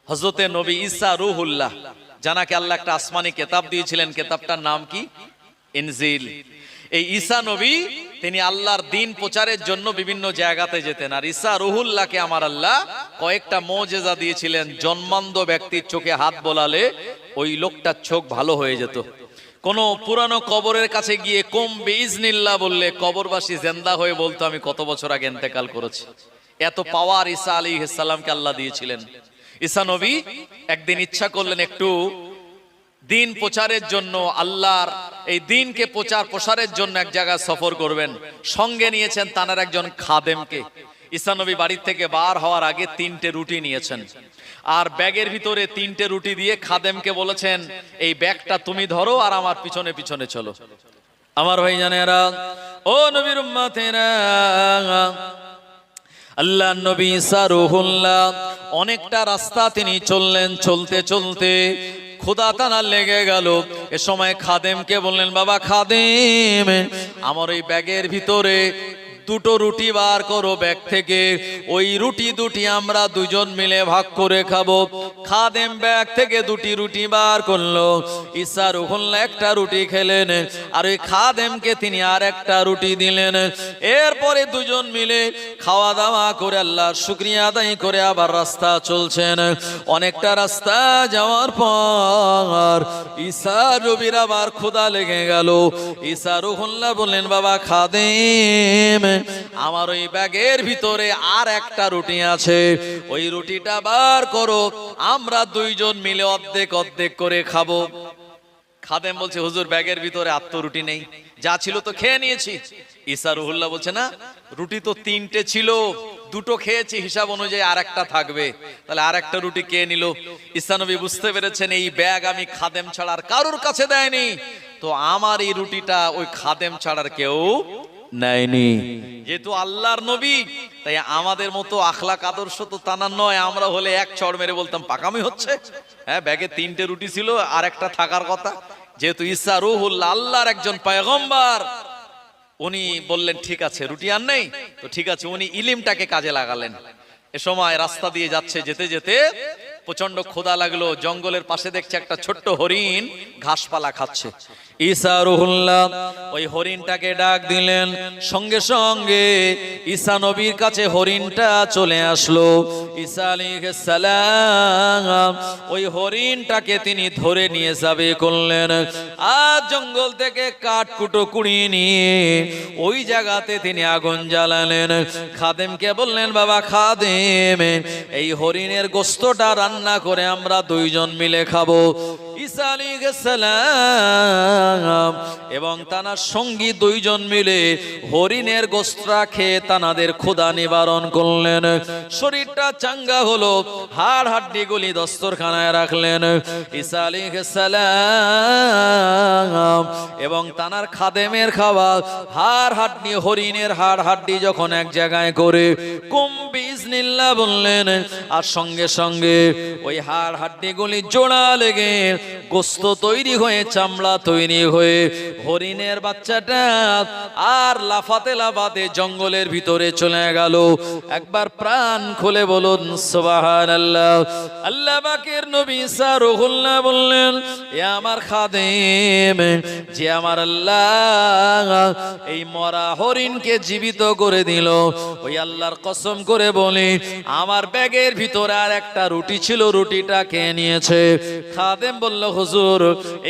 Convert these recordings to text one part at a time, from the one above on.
হযরতে নবী ঈসা রূহুল্লাহ, জানাকে আল্লাহ একটা আসমানি কিতাব দিয়েছিলেন, কিতাবটার নাম কি? ইনজিল। এই ঈসা নবী তিনি আল্লাহর দ্বীন প্রচারের জন্য বিভিন্ন জায়গাতে যেতেন। আর ঈসা রূহুল্লাহকে আমার আল্লাহ কয়েকটা মুজিজা দিয়েছিলেন। জন্মান্ধ ব্যক্তির চোখে হাত বোলালে ওই লোকটার চোখ ভালো হয়ে যেত। কোন পুরানো কবরের কাছে গিয়ে কুম বিইজনিল্লাহ বললে কবরবাসী জিন্দা হয়ে বলতো আমি কত বছর আগে ইন্তেকাল করেছি। এত পাওয়ার ঈসা আলাইহিস সালামকে আল্লাহ দিয়েছিলেন। ঈসা নবী একদিন ইচ্ছা করলেন একটু দ্বীন প্রচারের জন্য, আল্লাহর এই দ্বীনকে প্রসারের জন্য এক জায়গায় সফর করবেন। সঙ্গে নিয়েছেন তানার একজন খাদেমকে। ঈসা নবী বাড়ি থেকে বার হওয়ার আগে 3টে রুটি নিয়েছেন, আর ব্যাগের ভিতরে 3টে রুটি দিয়ে খাদেমকে বলেছেন এই ব্যাগটা তুমি ধরো আর আমার পিছনে পিছনে চলো। আমার ভাইজানেরা, ও নবীর উম্মতেরা, আল্লাহ নবী ঈসা রূহুল্লাহ অনেকটা রাস্তা তিনি চললেন। চলতে চলতে ক্ষুধা টানা লেগে গেল। এ সময় খাদেমকে বললেন, বাবা খাদেম, আমার ওই ব্যাগের ভিতরে 2টো রুটি বার করো ব্যাগ থেকে, ওই রুটি দুটি আমরা দুজন মিলে ভাগ করে খাবো। খাদেম ব্যাগ থেকে 2টি রুটি বার করলো। ঈসা রূহুল্লাহ একটা রুটি খেলেন, আর ওই খাদেমকে তিনি আর একটা রুটি দিলেন। এরপরে দুজন মিলে খাওয়া দাওয়া করে আল্লাহর শুকরিয়া আদায় করে আবার রাস্তা চলছেন। অনেকটা রাস্তা যাওয়ার পর ঈসা নবীর আবার ক্ষুধা লেগে গেল। ঈসা রূহুল্লাহ বললেন, বাবা খাদেম, আমার ওই ব্যাগের ভিতরে আর একটা রুটি আছে, ওই রুটিটা বার করো, আমরা দুইজন মিলে অর্ধেক অর্ধেক করে খাবো। খাদেম বলছে, হুজুর ব্যাগের ভিতরে আর তো রুটি নেই, যা ছিল তো খেয়ে নিয়েছি। ঈসা রূহুল্লাহ বলছে, না, রুটি তো 3টে ছিল, 2টো খেয়েছি, হিসাব অনুযায়ী আর একটা থাকবে, তাহলে আর একটা রুটি কে নিল? ঈসা নবী বুঝতে পেরেছেন এই ব্যাগ আমি খাদেম ছাড়ার কারোর কাছে দেয়নি, তো আমার এই রুটিটা ওই খাদেম ছাড়ার কেউ নেয়নি। যেহেতু আল্লাহর নবী, তাই আমাদের মতো আখলাক আদর্শ তো তানার নয়। আমরা হলে এক চড় মেরে বলতাম পাকামি হচ্ছে। হ্যাঁ, ব্যাগে 3টে রুটি ছিল, আর একটা থাকার কথা। যেহেতু ঈসা রূহুল্লাহ আল্লাহর একজন পয়গম্বর, উনি বললেন ঠিক আছে, রুটি আর নেই তো ঠিক আছে, উনি ইলমটাকে কাজে লাগালেন। এ সময় রাস্তা দিয়ে যাচ্ছে, যেতে যেতে প্রচন্ড ক্ষুধা লাগলো। জঙ্গলের পাশে দেখছে একটা ছোট্ট হরিণ ঘাসপালা খাচ্ছে। ঈসা রূহুল্লাহ ওই হরিণটাকে ডাক দিলেন। সঙ্গে সঙ্গে ঈসা নবীর কাছে হরিণটা চলে আসলো। ঈসা আলাইহিস সালাম ওই হরিণটাকে তিনি ধরে নিয়ে যাবে করলেন। আর জঙ্গল থেকে কাঠ কুটো কুড়িয়ে নিয়ে ওই জায়গাতে তিনি আগুন জ্বালালেন। খাদেমকে বললেন, বাবা খাদেম, এই হরিণের গোশতটা রান্না করে আমরা দুইজন মিলে খাবো। ঈসা আলাইহিস সালাম এবং তানার সঙ্গী দুইজন মিলে হরিণের গোশতটা খেয়ে তানাদের ক্ষুধা নিবারণ করলেন। শরীরটা চাঙ্গা হলো, হাড় হাড্ডি গুলি দস্তরখানায় রাখলেন। ঈসা আলাইহিস সালাম এবং তানার খাদেমের খাওয়া হাড় হাড্ডি, হরিণের হাড় হাড্ডি যখন এক জায়গায় করে কুম বিইজনিল্লাহ বললেন, আর সঙ্গে সঙ্গে ওই হাড় হাড্ডি গুলি জোড়া লেগে গোশত তৈরি হয়ে, চামড়া তৈরি হয়ে হরিণের বাচ্চাটা আর লাফাতে লাফাতে জঙ্গলের ভিতরে চলে গেল। একবার প্রাণ খুলে বলুন সুবহানাল্লাহ। আল্লাহ পাকের নবী ঈসা রূহুল্লাহ বললেন, এ আমার খাদেম, যে আমার আল্লাহ এই মরা হরিণকে জীবিত করে দিল, ওই আল্লাহর কসম করে বলি আমার ব্যাগের ভিতরে আর একটা রুটি ছিল, রুটিটা কে নিয়েছে? খাদেম বলল, হুজুর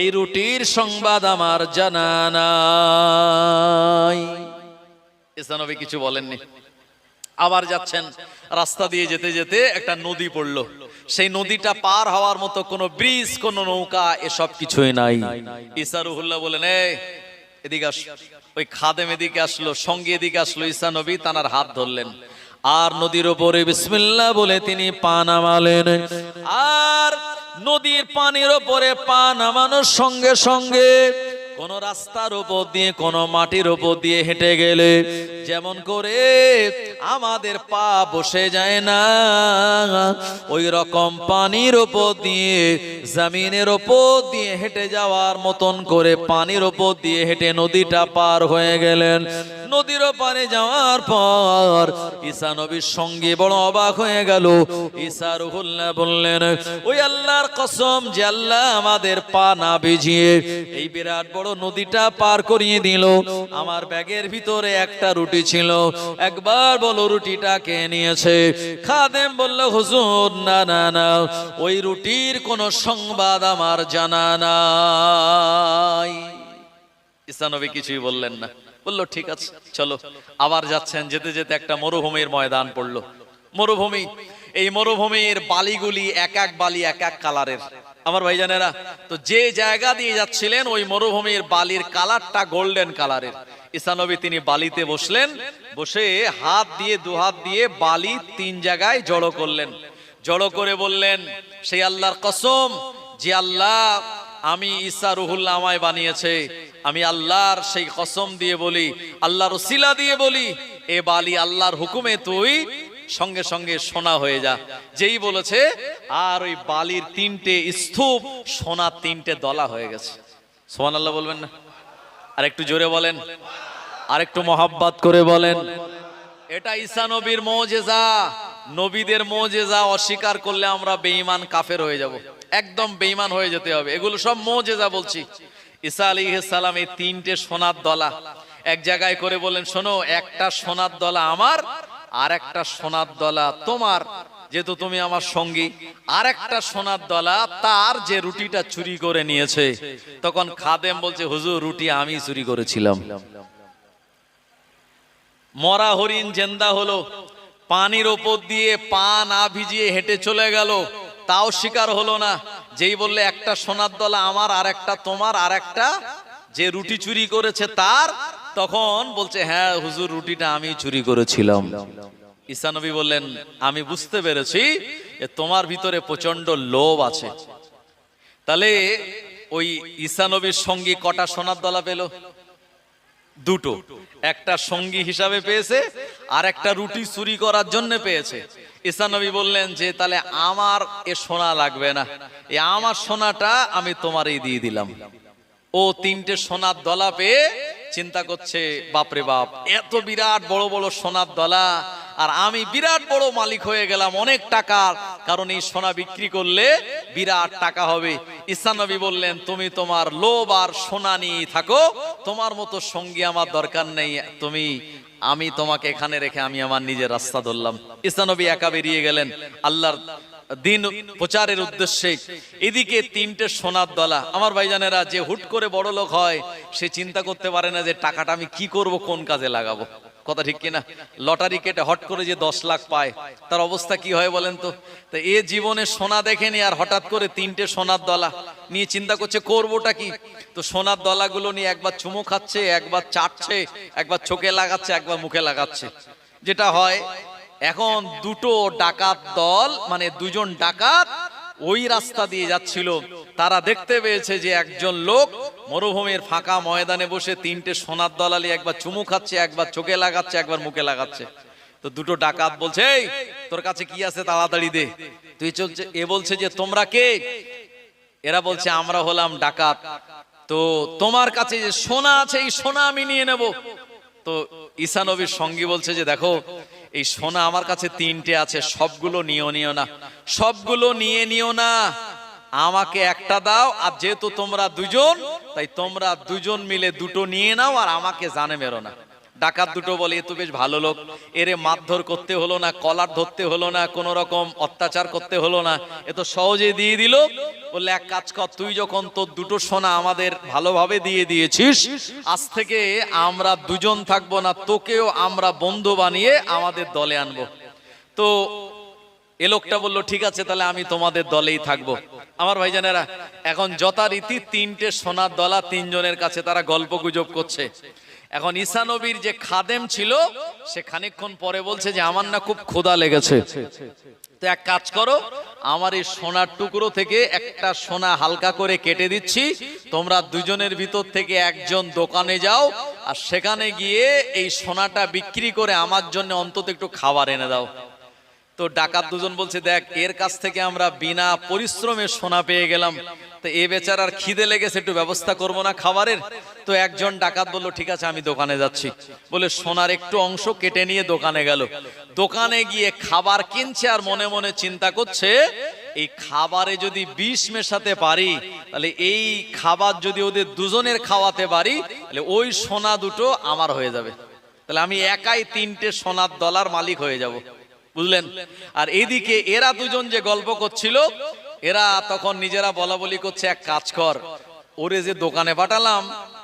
এই রুটির সংবাদ আমার জানা নাই। ঈসা নবী কিছু বলেননি। আবার যাচ্ছেন, রাস্তা দিয়ে যেতে যেতে একটা নদী পড়লো। সেই নদীটা পার হওয়ার মতো কোনো ব্রিজ, কোনো নৌকা, এসব কিছুই নাই। ঈসা রূহুল্লাহ বলেন, এদিকে আস। ওই খাদেম এদিকে আসলো, সঙ্গে এদিকে আসলো। ঈসা নবী তানার হাত ধরলেন, আর নদীর উপরে বিসমিল্লাহ বলে তিনি পা নামালেন। আর নদীর পানির উপরে পা নামানোর সঙ্গে সঙ্গে কোন রাস্তার উপর দিয়ে, কোন মাটির উপর দিয়ে হেঁটে গেলে যেমন করে আমাদের পা বসে যায় না, ওই রকম পানির ওপর দিয়ে, জমিনের ওপর দিয়ে হেঁটে যাওয়ার মতন করে পানির ওপর দিয়ে হেঁটে নদীটা পার হয়ে গেলেন। নদীর পারে যাওয়ার পর ঈসা নবীর সঙ্গে বড় অবাক হয়ে গেল। ঈসা রুহুল্লাহ বললেন, ওই আল্লাহর কসম যে আল্লাহ আমাদের পা না ভিজিয়ে এই বিরাট বড় নদীটা পার করিয়ে দিল। আমার ব্যাগের ভিতরে একটা রুটি ছিল, একবার বলো রুটিটা কে নিয়েছে? খাদেম বলল, হুজুর না না না, ওই রুটির কোনো সংবাদ আমার জানা নাই। ঈসা নবী কিছুই বললেন না, বললো ঠিক আছে চলো। আবার যাচ্ছেন, যেতে যেতে একটা মরুভূমির ময়দান পড়লো। মরুভূমি, এই মরুভূমির বালিগুলি এক এক বালি এক এক কালারের। আমার ভাইজানেরা, তো যে জায়গা দিয়ে যাচ্ছিলেন ওই মরুভূমির বালির কালারটা গোল্ডেন কালারের। ঈসা নবী তিনি বালিতে বসলেন, বসে হাত দিয়ে দু হাত দিয়ে বালি 3 জায়গায় জড়ো করলেন। জড়ো করে বললেন, সেই আল্লাহর কসম যে আল্লাহ আমি ঈসা রুহুল্লাহ আমায় বানিয়েছে, আমি আল্লাহর সেই কসম দিয়ে বলি, আল্লাহর ওসিলা দিয়ে বলি, এ বালি আল্লাহর হুকুমে তুই সঙ্গে সঙ্গে সোনা হয়ে যা। যেই বলেছে, আর ওই বালির 3টে স্তূপ সোনার 3টে দলা হয়ে গেছে। সুবহানাল্লাহ বলবেন না? আর একটু জোরে বলেন, আর একটু মহাব্বত করে বলেন। এটা ঈসা নবীর মুজিজা। নবীদের মুজিজা অস্বীকার করলে আমরা বেঈমান কাফের হয়ে যাব, একদম বেঈমান হয়ে যেতে হবে। এগুলো সব মুজিজা বলছি। ঈসা আলাইহিস সালাম এই 3টে সোনার দলা এক জায়গায় করে বলেন, শোনো, একটা সোনার দলা আমার, আর একটা সোনার দলা তোমার, যেহেতু তুমি আমার সঙ্গী। আর একটা সোনার দলা তার, যে রুটিটা চুরি করে নিয়েছে। তখন খাদেম বলছে, হুজুর রুটি আমি চুরি করেছিলাম। মরা হরিণ জেন্দা হলো, পানির ওপর দিয়ে পা না ভিজিয়ে হেঁটে চলে গেল, তাও স্বীকার হলো না। যেই বললে একটা সোনার দলা আমার, আর একটা তোমার, আর একটা যে রুটি চুরি করেছে তার, তখন বলছে, হ্যাঁ হুজুর রুটিটা আমি চুরি করেছিলাম। ঈসা নবী বললেন, আমি বুঝতে পেরেছি যে তোমার ভিতরে প্রচন্ড লোভ আছে। তাহলে ওই ঈসা নবীর সঙ্গী কটা সোনার দলা পেল? 2টো। একটা সঙ্গী হিসাবে পেয়েছে, আর একটা রুটি চুরি করার জন্য পেয়েছে। ঈসা নবী বললেন যে তাহলে আমার এ সোনা লাগবে না, এই আমার সোনাটা আমি তোমারই দিয়ে দিলাম। ও 3টে সোনার দলা পেয়ে চিন্তা করছে, বাপরে বাপ, এত বিরাট বড় বড় সোনার দলা, আর আমি বিরাট বড় মালিক হয়ে গেলাম অনেক টাকার, কারণ এই সোনা বিক্রি করলে বিরাট টাকা হবে। ঈসা নবী বললেন, তুমি তোমার লোভ আর সোনা নিয়ে থাকো, তোমার মতো সঙ্গী আমার দরকার নেই, আমি তোমাকে এখানে রেখে আমি আমার নিজের রাস্তা ধরলাম। ঈসা নবী একা বেরিয়ে গেলেন আল্লাহর দিন প্রচারের উদ্দেশ্যে। এদিকে 3টে সোনার দলা। আমার ভাইজানেরা, যে হুট করে বড় লোক হয় সে চিন্তা করতে পারে না যে টাকাটা আমি কি করব, কোন কাজে লাগাবো। কথা ঠিক কিনা? লটারি কেটে হট করে যে 10 লাখ পায়, তার অবস্থা কি হয় বলেন তো? তো এ জীবনে সোনা দেখেনি, আর হঠাৎ করে 3টে সোনার দলা নিয়ে চিন্তা করছে করবোটা কি। তো সোনার দলাগুলো নিয়ে একবার চুমু খাচ্ছে, একবার চাটছে, একবার চোখে লাগাচ্ছে, একবার মুখে লাগাচ্ছে। যেটা হয়, এখন 2টো ডাকাত দল, মানে 2জন ডাকাত ওই রাস্তা দিয়ে যাচ্ছিল। তারা দেখতে পেয়েছে যে একজন লোক মরুভূমির ফাঁকা ময়দানে বসে 3টে সোনার দলালি একবার চুমু খাচ্ছে, একবার চোখে লাগাচ্ছে, একবার মুখে লাগাচ্ছে। তো 2টো ডাকাত বলছে, এই তোর কাছে কি আছে তাড়াতাড়ি দে। তুই চলছে, এ বলছে যে তোমরা কে? এরা বলছে আমরা হলাম ডাকাত। তো তোমার কাছে যে সোনা আছে, এই সোনা আমি নিয়ে নেব। তো ঈসা নবীর সঙ্গী বলছে যে দেখো, এই সোনা আমার কাছে 3টে আছে, সবগুলো নিও না, সবগুলো নিও না, আমাকে একটা দাও। আর যেহেতু তোমরা 2জন, তাই তোমরা 2জন মিলে 2টো নিয়ে নাও, আর আমাকে জানে মেরো না। ডাকাত 2টো বলে, এ তো বেশ ভালো লোক, এরে মারধর করতে হলো না, কলার ধরতে হলো না, কোন রকম অত্যাচার করতে হলো না, এ তো সহজে দিয়ে দিল। বললে, এক কাজ কর, তুই যখন তোর 2টো সোনা আমাদের ভালোভাবে দিয়ে দিয়েছিস, আজ থেকে আমরা 2জন থাকবো না, তোকেও আমরা বন্ধু বানিয়ে আমাদের দলে আনবো। তো এ লোকটা বললো, ঠিক আছে তাহলে আমি তোমাদের দলেই থাকবো। আমার ভাইজানেরা, এখন যথারীতি 3টে সোনার দলা 3জনের কাছে, তারা গল্প গুজব করছে। এখন ঈসা নবীর যে খাদেম ছিল, সে খানিকক্ষণ পরে বলছে যে আমার না খুব ক্ষুধা লেগেছে, তো এক কাজ করো, আমার এই সোনার টুকরো থেকে একটা সোনা হালকা করে কেটে দিচ্ছি, তোমরা দুজনের ভিতর থেকে একজন দোকানে যাও আর সেখানে গিয়ে এই সোনাটা বিক্রি করে আমার জন্য অন্তত একটু খাবার এনে দাও। তো ডাকাত দুজন বলছে, দেখ এর কাছ থেকে আমরা বিনা পরিশ্রমে সোনা পেয়ে গেলাম, তো এ বেচারার খিদে লেগেছে, একটু ব্যবস্থা করবো না খাবারের? তো একজন ডাকাত বলল, ঠিক আছে আমি দোকানে যাচ্ছি, বলে সোনার একটু অংশ কেটে নিয়ে দোকানে গেল। দোকানে গিয়ে খাবার কিনছে আর মনে মনে চিন্তা করছে, এই খাবারে যদি বিষ মেশাতে পারি, তাহলে এই খাবার যদি ওদের দুজনের খাওয়াতে পারি, তাহলে ওই সোনা দুটো আমার হয়ে যাবে, তাহলে আমি একাই 3টে সোনার দলার মালিক হয়ে যাব, বুঝলেন? আর এইদিকে এরা দুজন যে গল্প করছিল, এরা তখন নিজেরা বলা বলি করছে, এক কাজ কর, ওরে যে দোকানে পাঠালাম,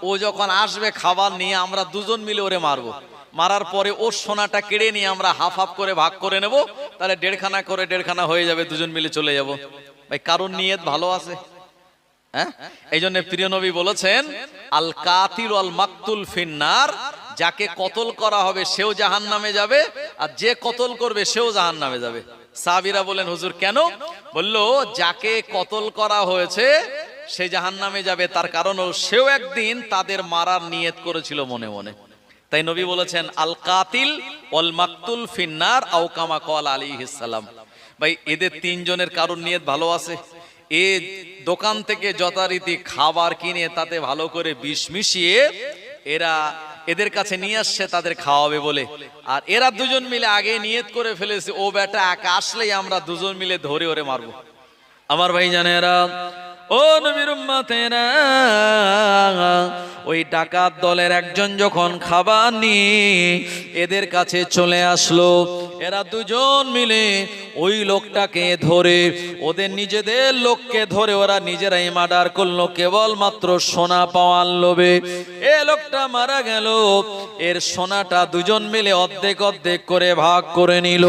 ও যখন আসবে খাবার নিয়ে, আমরা দুজন মিলে ওরে মারবো, মারার পরে ওর সোনাটা কেড়ে নিয়ে আমরা হাফ হাফ করে ভাগ করে নেব, তাহলে 1.5খানা করে 1.5খানা হয়ে যাবে, দুজন মিলে চলে যাব। ভাই কারণ নিয়ত ভালো আছে, হ্যাঁ? এই জন্য প্রিয় নবী বলেছেন, আল কাতিল ওয়াল মাকতুল ফিন্নার, যাকে কতল করা হবে সেও জাহান্নামে যাবে, আর যে কতল করবে সেও জাহান্নামে যাবে। সাহাবীরা বলেন, হুজুর কেন? বলল, যাকে কতল করা হয়েছে সে জাহান্নামে যাবে, তার কারণ সেও একদিন তাদের মারার নিয়ত করেছিল মনে মনে। তাই নবী বলেছেন, আল কাতিল ওয়াল মাকতুল ফিন্নার আও কামা ক্বাল আলাইহিস সালাম। ভাই এদের তিনজনের কারণ নিয়ত ভালো আছে। এ দোকান থেকে যথারীতি খাবার কিনে তাতে ভালো করে বিষ মিশিয়ে এরা এদের কাছে নিয়ে আসছে তাদের খাওয়াবে বলে, আর এরা দুজন মিলে আগে নিয়ত করে ফেলেছে, ও বেটা একা আসলেই আমরা দুজন মিলে ধরে ওরে মারবো। আমার ভাই জানেরা, ও নবীর উম্মতেরা, ওই ডাকাত দলের একজন যখন খাবার নিয়ে এদের কাছে চলে আসলো, এরা দুজন মিলে ওই লোকটাকে ধরে, ওদের নিজেদের লোককে ধরে ওরা নিজেরাই মার্ডার করলো, কেবলমাত্র সোনা পাওয়ার লোভে। এ লোকটা মারা গেল, এর সোনাটা দুজন মিলে অর্ধেক অর্ধেক করে ভাগ করে নিল।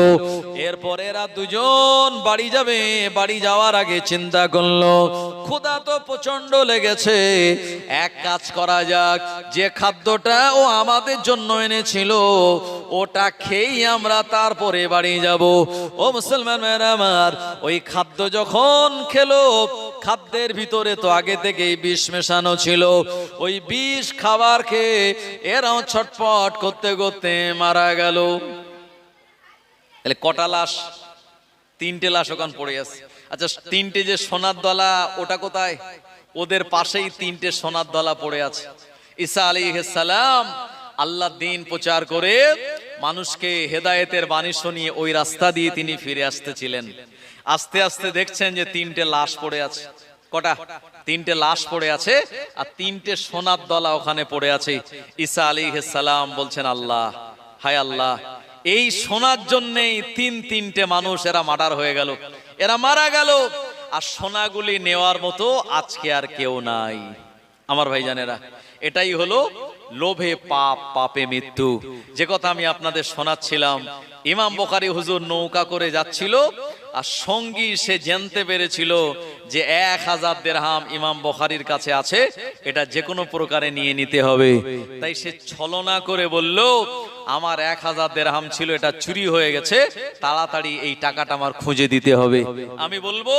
এরপর এরা দুজন বাড়ি যাবে, বাড়ি যাওয়ার আগে চিন্তা করলো, ক্ষুধা তো প্রচন্ড লেগেছে, এক কাজ করা যাক, যে খাদ্যটা ও আমাদের জন্য এনেছিল ওটা খেয়েই আমরা তারপরে বাড়ি যাব। ও মুসলমান ভাইরা আমার, ওই খাদ্য যখন খেলো, খাদ্যের ভিতরে তো আগে থেকেই বিষ মেশানো ছিল, ওই বিষ খাবার খেয়ে এরাও ছটফট করতে করতে মারা গেল। তাহলে কটা লাশ? 3টে লাশ ওখানে পড়ে আছে। আচ্ছা, 3টে যে সোনার দলা ওটা কোথায়? ওদের পাশেই 3টে সোনার দলা পড়ে আছে। ঈসা আলাইহিস সালাম আল্লাহ দিন প্রচার করে মানুষকে হেদায়েতের বাণী শুনিয়ে ওই রাস্তা দিয়ে তিনি ফিরে আসতেছিলেন। আস্তে আস্তে দেখছেন যে 3টে লাশ পড়ে আছে। কটা? 3টে লাশ পড়ে আছে, আর 3টে সোনার দলা ওখানে পড়ে আছে। ঈসা আলাইহিস সালাম বলছেন, আল্লাহ, হায় আল্লাহ, এই সোনার জন্যই 3টে মানুষ এরা মার্ডার হয়ে গেল, এরা মারা গেল, আর সোনাগুলি নেওয়ার মতো আজকে আর কেউ নাই। আমার ভাইজানেরা, এটাই হলো লোভে পাপ, পাপে মৃত্যু। যে কথা আমি আপনাদের শোনাচ্ছিলাম, ইমাম বুখারী হুজুর নৌকা করে যাচ্ছিল, আর সঙ্গী সে জানতে পেরেছিল যে 1000 দিরহাম ইমাম বুখারীর কাছে আছে, এটা যে কোনো প্রকারে নিয়ে নিতে হবে। তাই সে ছলনা করে বলল, আমার 1000 দিরহাম ছিল, এটা চুরি হয়ে গেছে, তাড়াতাড়ি এই টাকাটা আমার খুঁজে দিতে হবে। আমি বলবো,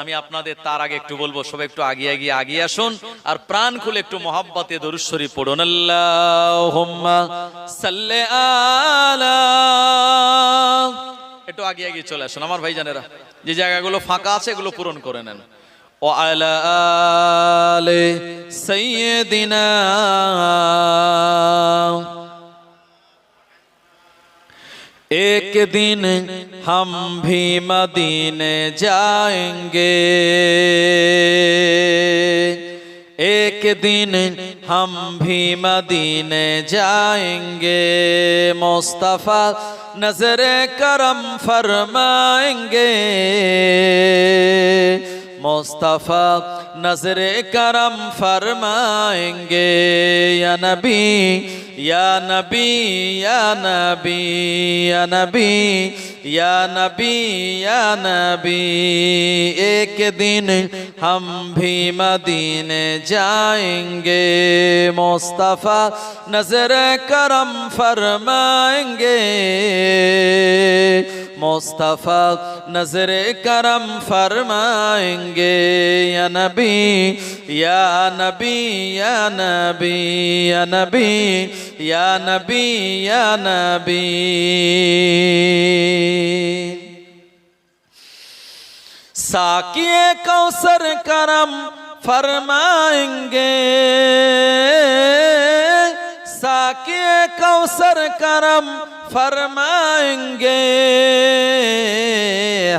আমি আপনাদের তার আগে একটু বলবো, সবাই একটু আগিয়ে আসুন, আর প্রাণ খুলে একটু মহব্বতে দরুদ শরীফ পড়ুন। আল্লাহুম্মা সাল্লি আলা, একটু আগে চলে আসুন আমার ভাইজানেরা, যে জায়গাগুলো ফাঁকা আছে এগুলো পূরণ করে নেন। ও আলা আলে সাইয়্যিদিনা, एक दिन हम भी मदीने जाएंगे, एक दिन हम भी मदीने जाएंगे, मुस्तफा नजरे करम फरमाएंगे, मुस्तफा नजरे करम फरमाएंगे, या नबी या नबी या नबी या नबी या नबी या नबी, एक दिन हम भी मदीने जाएंगे, मुस्तफा नजर करम फरमाएंगे, मुस्तफा नजरे करम फरमाएंगे या नबी या नबी या नबी या नबी या नबी या नबी। साकिए कौसर करम फरमाएंगे, साकिए कौसर करम फरमाएंगे,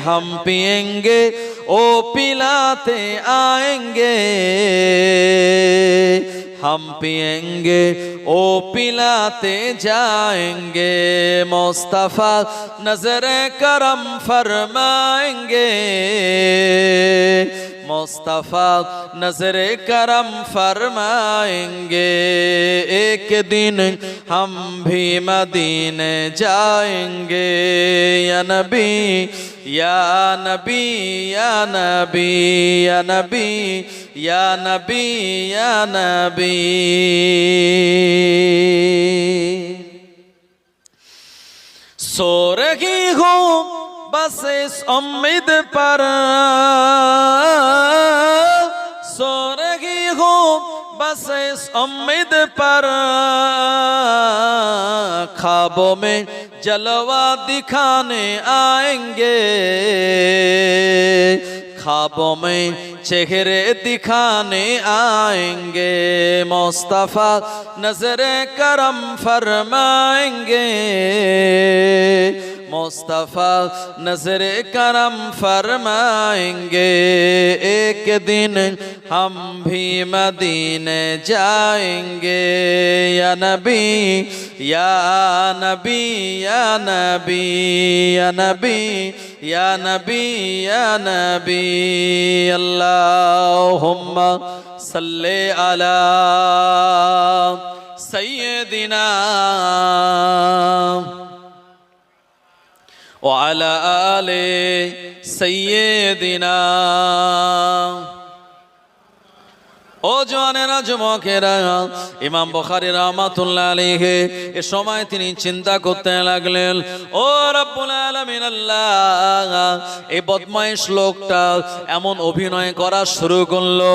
हम पिएंगे ओ पिलाते आएंगे, हम पिएंगे ओ पिलाते जाएंगे, मुस्तफा नजरे करम फरमाएंगे, मुस्तफा नजरे करम फरमाएंगे, एक दिन हम भी मदीने जाएंगे या नबी या नबी या नबी या नबी या नबी या नबी। सो रही हूँ बस इस उम्मीद पर, सो रही हूँ बस इस उम्मीद पर, ख्वाबों में जलवा दिखाने आएंगे, ख्वाबों में चेहरे दिखाने आएंगे, मुस्तफा नजरे करम फरमाएंगे, मुस्तफा नजरे करम फरमाएंगे, एक दिन हम भी मदीने जाएंगे या नबी या नबी या नबी या नबी या नबी या नबी। अल्लाहुम्मा सल्ले अला सय्यदिना व अला आले सय्यदिना। ও জওয়ানেরা যুবকেরা, ইমাম বুখারী রাহমাতুল্লাহ আলাইহি এ সময় তিনি চিন্তা করতে লাগলেন, ও রব্বুল আলামিন আল্লাহ, এই বদমাইশ লোকটা এমন অভিনয় করা শুরু করলো,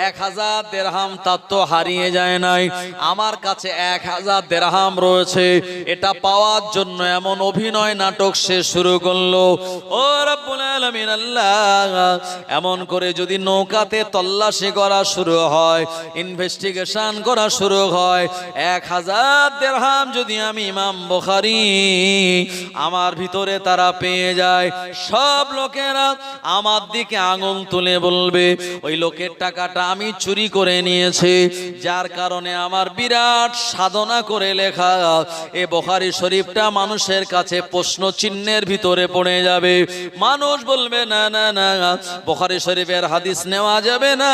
1000 দিরহাম তার তো হারিয়ে যায় নাই, আমার কাছে 1000 দিরহাম রয়েছে, এটা পাওয়ার জন্য এমন অভিনয় নাটক সে শুরু করলো। ও রব্বুল আলামিন আল্লাহ, এমন করে যদি নৌকাতে তল্লাশি করা শুরু হয়, ইনভেস্টিগেশন করা শুরু হয়, 1000 দিরহাম যদি আমি ইমাম বুখারী আমার ভিতরে তারা পেয়ে যায়, সব লোকেরা আমার দিকে আঙুল তুলে বলবে ওই লোকের টাকাটা আমি চুরি করে নিয়েছি, যার কারণে আমার বিরাট সাধনা করে লেখা এ বুখারী শরীফটা মানুষের কাছে প্রশ্ন চিহ্নের ভিতরে পড়ে যাবে। মানুষ বলবে না না না, বুখারী শরীফের হাদিস নেওয়া যাবে না,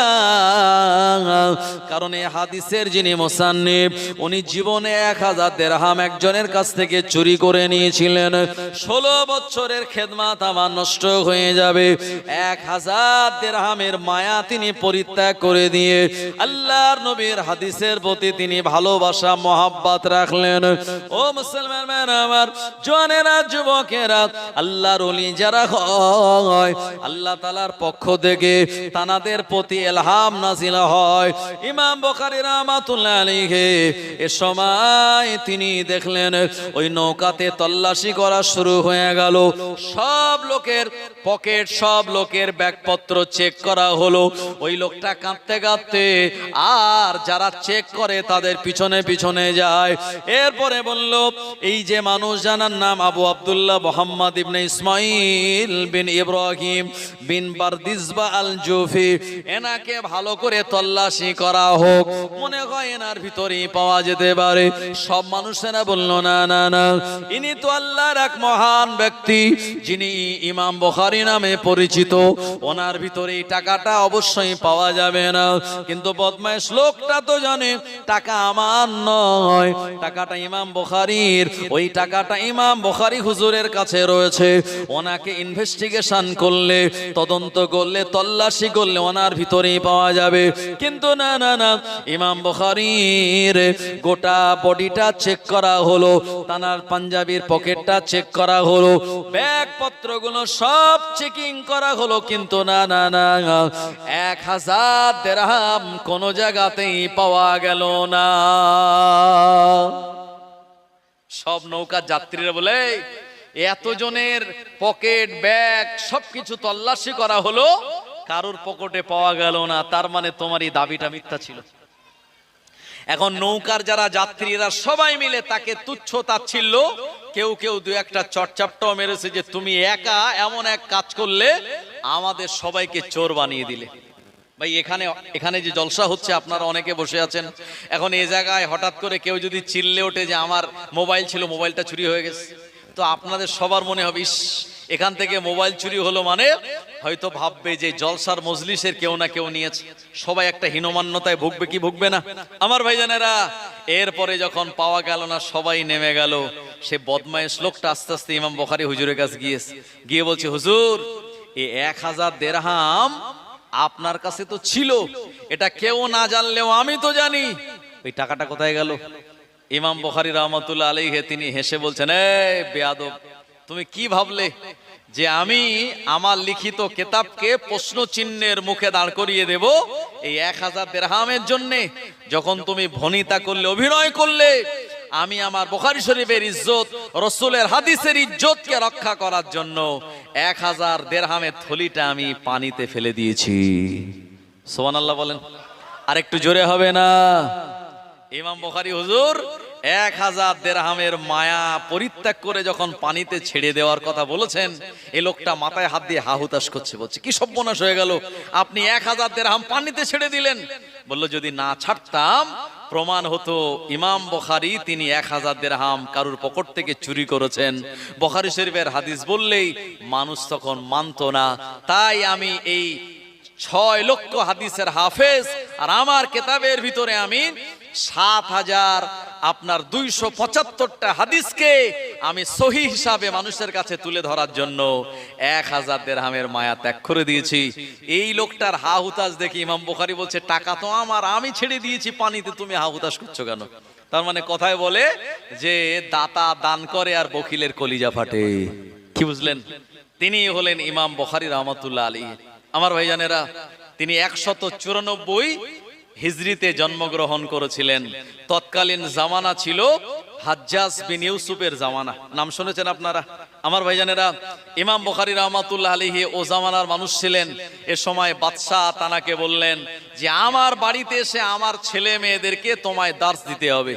কারণ এই হাদিসের যিনি মুসান্নিফ উনি জীবনে 1000 দিরহাম একজনের কাছ থেকে চুরি করে নিয়েছিলেন, 16 বছরের খেদমাত আমার নষ্ট হয়ে যাবে। 1000 দিরহামের মায়া তিনি পরিত্যাগ করে দিয়ে আল্লাহর নবীর হাদিসের প্রতি তিনি ভালোবাসা মহাব্বত রাখলেন। ও মুসলমান আমার জওয়ানেরা যুবকেরা, আল্লাহর ওলি যারা হয় আল্লাহ তাআলার পক্ষ থেকে তানাদের প্রতি ইলহাম নাযিল হয়। ইমাম বুখারী রাহমাতুল্লাহ আলাইহি এ সময় তিনি দেখলেন ওই নৌকাতে তল্লাশি করা শুরু হয়ে গেল, সব লোকের পকেট, সব লোকের ব্যাগপত্র চেক করা হলো। ওই লোকটা কাঁদতে কাঁদতে আর যারা চেক করে তাদের পিছনে পিছনে যায়। এরপরে বলল, এই যে মানুষ জানার নাম আবু আব্দুল্লাহ মুহাম্মদ ইবনে ইসমাইল বিন ইব্রাহিম বিন বারদিজবা আল জুফি, এনাকে ভালো করে তল্লাশি করা হোক, মনে হয় এনার ভিতরেই পাওয়া যেতে পারে। সব মানুষেরা বলল না না না, ইনি তো আল্লাহর এক মহান ব্যক্তি যিনি ইমাম বুখারী নামে পরিচিত, ওনার ভিতরে এই টাকাটা অবশ্যই পাওয়া যাবে না। কিন্তু বদমাইশ লোকটা তো জানে টাকা আমার নয়, টাকাটা ইমাম বুখারীর, ওই টাকাটা ইমাম বুখারী হুজুরের কাছে রয়েছে, ওনাকে ইনভেস্টিগেশন ইনভেস্টিগেশন করলে, তদন্ত করলে, তল্লাশি করলে ওনার ভিতরেই পাওয়া যাবে। কিন্তু না না না, ইমাম বুখারীর গোটা বডিটা চেক করা হলো, তানার পাঞ্জাবির পকেটটা চেক করা হলো, ব্যাগ পত্রগুলো সব চেকিং করা হলো, কিন্তু না না না, 1000 দিরহাম কোন জায়গাতেই পাওয়া গেল না। সব নৌকার যাত্রীরা বলে, এতজনের পকেট ব্যাগ সবকিছু তল্লাশি করা হলো, কারোর পকেটে পাওয়া গেল না, তার মানে তোমার এই দাবিটা মিথ্যা ছিল। এখন নৌকার যারা যাত্রীরা সবাই মিলে তাকে তুচ্ছ তাচ্ছিল্য, কেউ কেউ দু একটা চটচাপটাও মেরেছে যে তুমি একা এমন এক কাজ করলে, আমাদের সবাইকে চোর বানিয়ে দিলে। ভাই এখানে যে জলসা হচ্ছে, আপনারা অনেকে বসে আছেন, এখন এই জায়গায় হঠাৎ করে কেউ যদি চিল্লে ওঠে যে আমার মোবাইল ছিল, মোবাইলটা চুরি হয়ে গেছে, তো আপনাদের সবার মনে হবে ইস, এখান থেকে মোবাইল চুরি হলো মানে হয়তো ভাববে যে জলসার মজলিসের কেউ না কেউ নিয়েছে। সবাই একটা হীনমান্যতায় ভুগবে কি ভুগবে না আমার ভাইজানেরা? এরপরে যখন পাওয়া গেল না, সবাই নেমে গেল। সে বদমাইশ লোকটা আস্তে আস্তে ইমাম বুখারী হুজুরের কাছে গিয়ে বলছে, হুজুর, এই 1000 দিরহাম আপনার কাছে তো ছিল, এটা কেউ না জানলেও আমি তো জানি, ওই টাকাটা কোথায় গেল? ইমাম বুখারী রাহমাতুল্লাহ আলাইহি তিনি হেসে বলছেন, এই বেয়াদব, তুমি কি ভাবলে যে আমি আমার লিখিত কিতাবকে প্রশ্ন চিহ্নের মুখে দাঁড় করিয়ে দেব এই 1000 দিরহামের জন্য? যখন তুমি ভনিতা করলে, অভিনয় করলে, আমি আমার বুখারী শরীফের ইজ্জত, রাসূলের হাদিসের ইজ্জতকে রক্ষা করার জন্য 1000 দিরহামের থলিটা আমি পানিতে ফেলে দিয়েছি। সুবহানাল্লাহ বলেন, আর একটু জোরে হবে না? ইমাম বুখারী হুজুর 1000 দিরহামের মায়া পরিত্যাগ করে যখন পানিতে ছেড়ে দেওয়ার কথা বলেছেন, এই লোকটা মাথায় হাত দিয়ে হাহুতাশ করছে, বলছে কি সর্বনাশ হয়ে গেল, আপনি 1000 দিরহাম পানিতে ছেড়ে দিলেন। বলল, যদি না ছাড়তাম প্রমাণ হতো ইমাম বুখারী তিনি 1000 দিরহাম কারুর পকেট থেকে চুরি করেছেন। বুখারী শরীফের হাদিস বললেই মানুষ তখন মানতো না। তাই আমি এই 6 লক্ষ হাদিসের হাফেজ, আর আমার কিতাবের ভিতরে আমি 7275টা হাদিসকে আমি সহিহ হিসাবে মানুষের কাছে তুলে ধরার জন্য 1000 দিরহামের মায়া ত্যাগ করে দিয়েছি। এই লোকটার হা হুতাশ দেখি ইমাম বুখারী বলছে, টাকা তো আমার, আমি ছেড়ে দিয়েছি পানিতে, তুমি হা হুতাশ করছো কেন? তার মানে কথায় বলে যে দাতা দান করে আর বখিলের কলিজা ফাটে। কি বুঝলেন? তিনি হলেন ইমাম বুখারী রাহমাতুল্লাহ আলাইহি। আমার ভাইজানেরা, তিনি 194 হিজরিতে জন্মগ্রহণ করেছিলেন। তৎকালীন জামানা ছিল হাজ্জাজ বিন ইউসুফের জামানা, নাম শুনেছেন আপনারা? আমার ভাইজানেরা, ইমাম বুখারী রাহমাতুল্লাহ আলাইহি ও জামানার মানুষ ছিলেন। এ সময় বাদশাহ তানাকে বললেন যে আমার বাড়িতে এসে আমার ছেলে মেয়েদেরকে তোমায় দার্স দিতে হবে।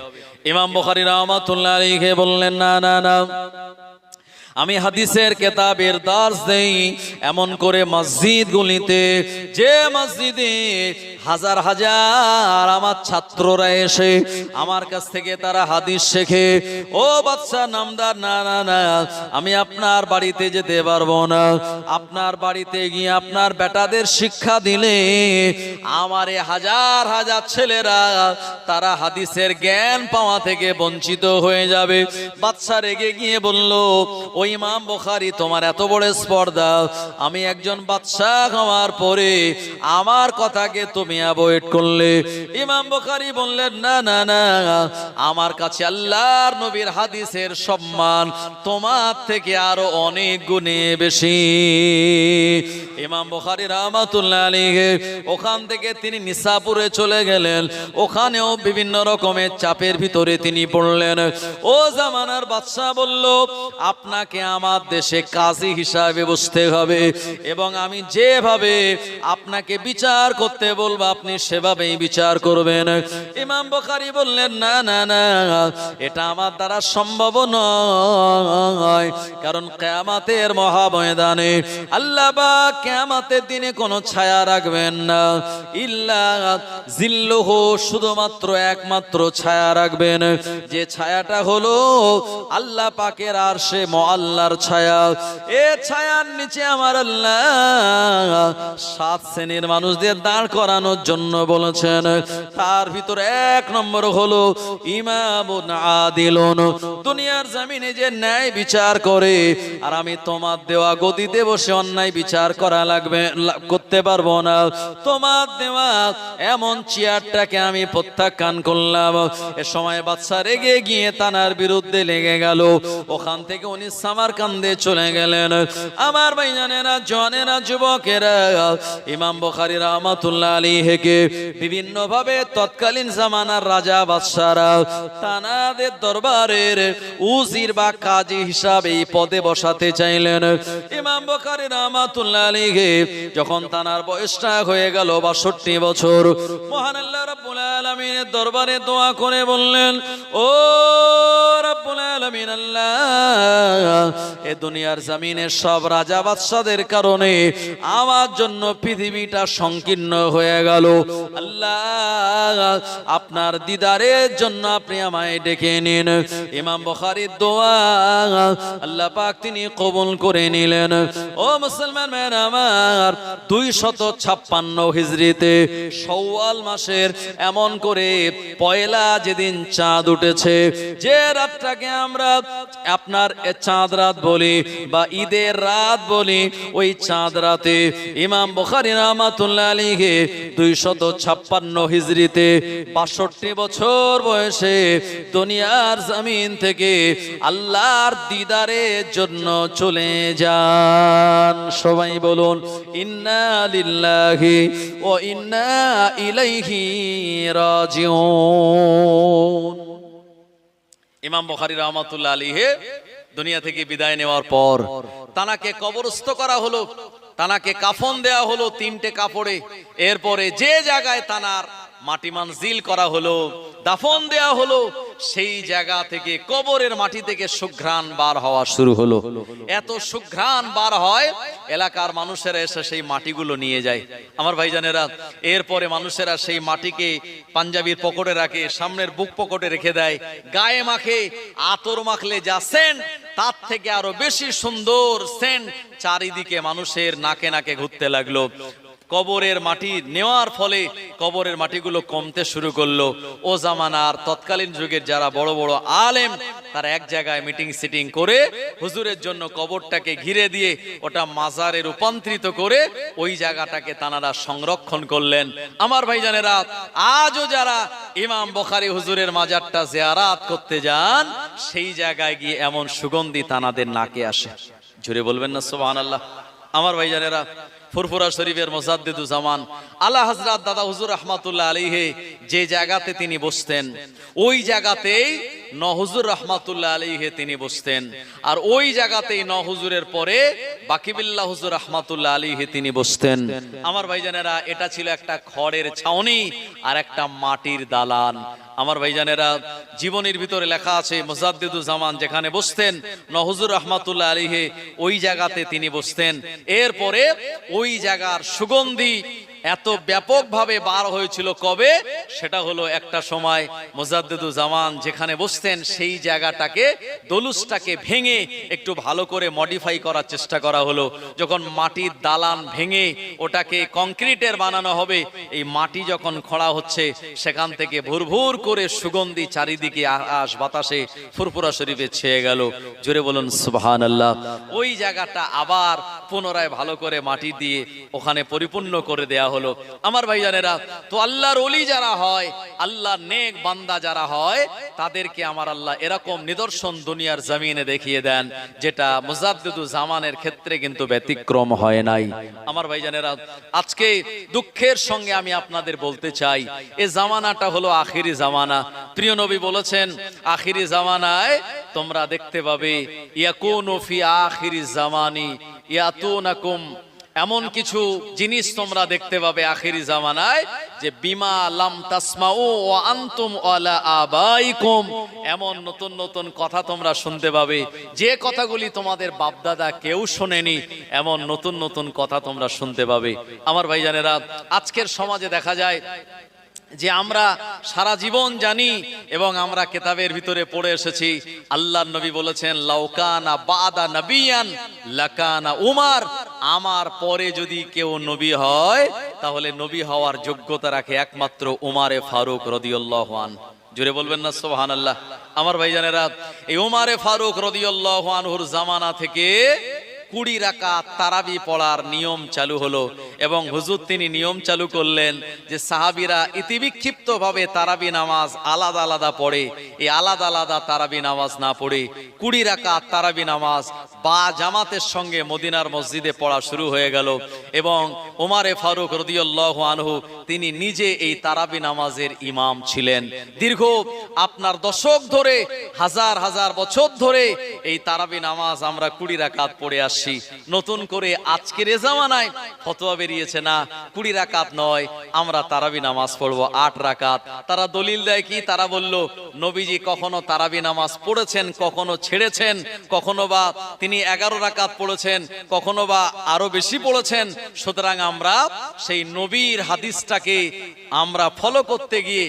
ইমাম বুখারী রাহমাতুল্লাহ আলাইহি বললেন, না না না, আমি হাদিসের কিতাবের দার্স দেই এমন করে মসজিদগুলিতে, যে মসজিদে হাজার হাজার আমার ছাত্ররা এসে আমার কাছ থেকে তারা হাদিস শেখে। ও বাদশা নামদার, না না না, আমি আপনার বাড়িতে যেতে পারবো না। আপনার বাড়িতে গিয়ে আপনার বেটাদের শিক্ষা দিলে আমার হাজার হাজার ছেলেরা তারা হাদিসের জ্ঞান পাওয়া থেকে বঞ্চিত হয়ে যাবে। বাদশা রেগে গিয়ে বলল, ও ইমাম বুখারী, তোমার এত বড় স্পর্ধা, আমি একজন বাদশাহ হওয়ার পরে আমার কথাকে তুমি অ্যাভয়েড করলে। ইমাম বুখারী বললেন, না না না, আমার কাছে আল্লাহর নবীর হাদিসের সম্মান তোমার থেকে আরো অনেক গুণে বেশি। ইমাম বুখারী রাহমাতুল্লাহ আলাইহি ওখান থেকে তিনি নিসাপুরে চলে গেলেন। ওখানেও বিভিন্ন রকমের চাপের ভিতরে তিনি পড়লেন। ও জামানার বাদশা বলল, আপনাকে আমার দেশে কাজী হিসাবে বসতে হবে এবং আমি যেভাবে আপনাকে বিচার করতে বলবো আপনি সেভাবেই বিচার করবেন। ইমাম বুখারী বললেন, না না না, এটা আমার দ্বারা সম্ভব নয়, কারণ কিয়ামতের মহাময়দানে আল্লাহ পাক কিয়ামতের দিনে কোনো ছায়া রাখবেন না, ইল্লা জিল্লুহু, শুধুমাত্র একমাত্র ছায়া রাখবেন, যে ছায়াটা হলো আল্লাহ পাকের আরশে মুআল্লা আল্লাহর ছায়া, এ ছায়ার নিচে আমার আল্লাহ 7 শ্রেণীর মানুষদের দাঁড় করানোর জন্য বলেছেন। তার ভিতরে 1 নম্বর হলো ইমামুন আদিলুন, দুনিয়ার জমিনে যে ন্যায় বিচার করে। আর আমি তোমার দেওয়া গদিতে বসে অন্যায় বিচার করা করতে পারবো না। তোমার দেওয়া এমন চেয়ারটাকে আমি প্রত্যাখ্যান করলাম। এ সময় বাদশা রেগে গিয়ে তানার বিরুদ্ধে লেগে গেল। ওখান থেকে উনি সামারকান্দে চলে গেলেন। আমার ভাইজানেরা, জওয়ানেরা, যুবকেরা, ইমাম বুখারী রাহমাতুল্লাহ আলাইহিকে বিভিন্ন ভাবে তৎকালীন জামানার রাজা বাদশারা তানাদের দরবারের উজির বা কাজী হিসাবে এই পদে বসাতে চাইলেন। ইমাম বুখারী রাহমাতুল্লাহ আলাইহি যখন তানার বয়সটা হয়ে গেল 62 বছর, মহান আল্লাহ রাব্বুল আলামিনের দরবারে দোয়া করে বললেন, ও রাব্বুল আলামিন আল্লাহ, এ দুনিয়ার জমিনের সব রাজা বাদশাদের কারণে আমার জন্য পৃথিবীটা সংকীর্ণ হয়ে গেল। আল্লাহ, আপনার দিদারের জন্য আপনি আমায় ডেকে নিন। ইমাম বুখারীর দোয়া আল্লাহ পাক তিনি কবুল করে নিলেন। ও মুসলমান ভাইরা আমার, 256 হিজরিতে শাওয়াল মাসের এমন করে পয়লা যেদিন চাঁদ উঠেছে, যে রাতটাকে আমরা আপনার চাঁদ রাত বলি বা ঈদের রাত বলি, ওই চাঁদ রাতে ইমাম বুখারী রাহমাতুল্লাহ আলাইহি 256 হিজরিতে 62 বছর বয়সে দুনিয়ার জমিন থেকে আল্লাহর দিদারের জন্য চলে যান। সবাই বলুন ইন্না লিল্লাহি ওয়া ইন্না ইলাইহি রাজিউন। ইমাম বুখারী রাহমাতুল্লাহ আলাইহি দুনিয়া থেকে বিদায় নেওয়ার পর তানাকে কবরস্থ করা হলো, তানাকে কাফন দেয়া হলো 3টে কাপড়ে। এরপরে যে জায়গায় তানার মাটি মানজিল করা হলো, দাফন দেয়া হলো, সেই জায়গা থেকে কবরের মাটি থেকে সুঘ্রাণ বার হওয়া শুরু হলো। এত সুঘ্রাণ বার হয়, এলাকার মানুষেরা এসে সেই মাটিগুলো নিয়ে যায়। আমার ভাইজানেরা, এরপরে মানুষেরা সেই মাটিকে পাঞ্জাবির পকেটে রাখে, সামনের বুক পকেটে রেখে দেয়, গায়ে মাখে। আতর মাখলে যা সেন্ট, তার থেকে আরো বেশি সুন্দর সেন্ট চারিদিকে মানুষের নাকে নাকে ঘুরতে লাগলো। কবরের মাটি নেওয়ার ফলে কবরের মাটিগুলো কমতে শুরু করলো। ও জামানার তৎকালীন যুগের যারা বড় বড় আলেম, তারা এক জায়গায় মিটিং সিটিং করে হুজুরের জন্য কবরটাকে ঘিরে দিয়ে ওটা মাজারে রূপান্তরিত করে ওই জায়গাটাকে তানারা সংরক্ষণ করলেন। আমার ভাইজানেরা, আজও যারা ইমাম বুখারী হুজুরের মাজারটা জিয়ারাত করতে যান, সেই জায়গায় গিয়ে এমন সুগন্ধি তানাদের নাকে আসে। জোরে বলবেন না সুবহানাল্লাহ। আমার ভাইজানেরা, ফুরফুরা শরীফের মুজাদ্দিদুজ জামান আলা হযরত দাদা হুজুর রাহমাতুল্লাহ আলাইহি যে জায়গাতে তিনি বসতেন, ওই জায়গাতেই হুজুর রাহমাতুল্লাহ আলাইহি তিনি বসতেন। আর ওই জায়গাতেই হুজুরের পরে বাকিবিল্লাহ হুজুর রাহমাতুল্লাহ আলাইহি তিনি বসতেন। আমার ভাইজানেরা, এটা ছিল একটা খড়ের ছাউনি আর একটা মাটির দালান। আমার ভাইজানেরা, জীবনের ভিতরে লেখা আছে মুজাদ্দিদুজ জামান যেখানে বসতেন হুজুর রাহমাতুল্লাহ আলাইহি, ওই জায়গাতে তিনি বসতেন। এরপরে ওই জায়গার সুগন্ধি এত ব্যাপকভাবে বার হয়েছিল কবে, সেটা হলো একটা সময় মুজাদ্দিদুজ জামান যেখানে বসতেন সেই জায়গাটাকে, দলুসটাকে ভেঙে একটু ভালো করে মডিফাই করার চেষ্টা করা হলো। যখন মাটির দালান ভেঙে ওটাকে কংক্রিটের বানানো হবে, এই মাটি যখন খোঁড়া হচ্ছে, সেখান থেকে ভুরভুর করে সুগন্ধি চারিদিকে আকাশ বাতাসে ফুরফুরা শরীফে ছেয়ে গেল। জোরে বলুন সুবহানাল্লাহ। ওই জায়গাটা আবার পুনরায় ভালো করে মাটি দিয়ে ওখানে পরিপূর্ণ করে দেয়া হলো। আমার ভাইজানেরা, তো আল্লাহর ওলি যারা হয়, আল্লাহর নেক বান্দা যারা হয়, তাদেরকে আমার আল্লাহ এরকম নিদর্শন দুনিয়ার জমিনে দেখিয়ে দেন, যেটা মুজাদ্দিদুজ জামানের ক্ষেত্রে কিন্তু ব্যতিক্রম হয় নাই। আমার ভাইজানেরা, আজকে দুঃখের সঙ্গে আমি আপনাদের বলতে চাই, এই জামানাটা হলো আখিরি জামানা। প্রিয় নবী বলেছেন, আখিরি জামানায় তোমরা দেখতে পাবে ইয়াকুনু ফি আখিরি জামানি ইয়াতুনাকুম, এমন কিছু জিনিস তোমরা দেখতে পাবে আখিরি জামানায়, যে বিমা লাম তাসমাউ ওয়া আনতুম ওয়ালা আবাইকুম, এমন নতুন নতুন কথা তোমরা শুনতে পাবে, যে কথাগুলি তোমাদের বাপদাদা কেউ শোনেনি, এমন নতুন নতুন কথা তোমরা শুনতে পাবে। আমার ভাইজানেরা, আজকের সমাজে দেখা যায় যে আমরা সারা জীবন জানি এবং আমরা কিতাবের ভিতরে পড়ে এসেছি, আল্লাহর নবী বলেছেন লাউকানা বাদা নবিয়ান লাকানা উমার, আমার পরে যদি কেউ নবী হয় তাহলে নবী হওয়ার যোগ্যতা রাখে একমাত্র উমারে ফারুক রাদিয়াল্লাহু আনহু। জোরে বলবেন না সুবহানাল্লাহ। আমার ভাইজানেরা, এই উমারে ফারুক রাদিয়াল্লাহু আনহুর জামানা থেকে 20 রাকাত তারাবি পড়ার নিয়ম চালু হলো এবং হুজুর তিনি নিয়ম চালু করলেন যে সাহাবীরা ইতিবিক্ষিপ্ত ভাবে তারাবি নামাজ আলাদা আলাদা পড়ে, এই আলাদা আলাদা তারাবি নামাজ না পড়ে 20 রাকাত তারাবি নামাজ বা জামাতের সঙ্গে মদিনার মসজিদে পড়া শুরু হয়ে গেল এবং ওমরে ফারুক রাদিয়াল্লাহু আনহু তিনি নিজে এই তারাবি নামাজের ইমাম ছিলেন। দীর্ঘ আপনার দশক ধরে, হাজার হাজার বছর ধরে এই তারাবি নামাজ আমরা 20 রাকাত পড়ে আসছি। নতুন করে আজকের জামানায় ফতোয়া বেরিয়েছে না 20 রাকাত নয়, আমরা তারাবি নামাজ পড়বো 8 রাকাত। তারা দলিল দেয় কি? তারা বলল নবীজি কখনো তারাবি নামাজ পড়েছেন, কখনো ছেড়েছেন, কখনো বা তিনি 11 রাকাত পড়েছেন, কখনো বা আরো বেশি পড়েছেন। সুতরাং আমরা সেই নবীর হাদিসটাকে আমরা ফলো করতে গিয়ে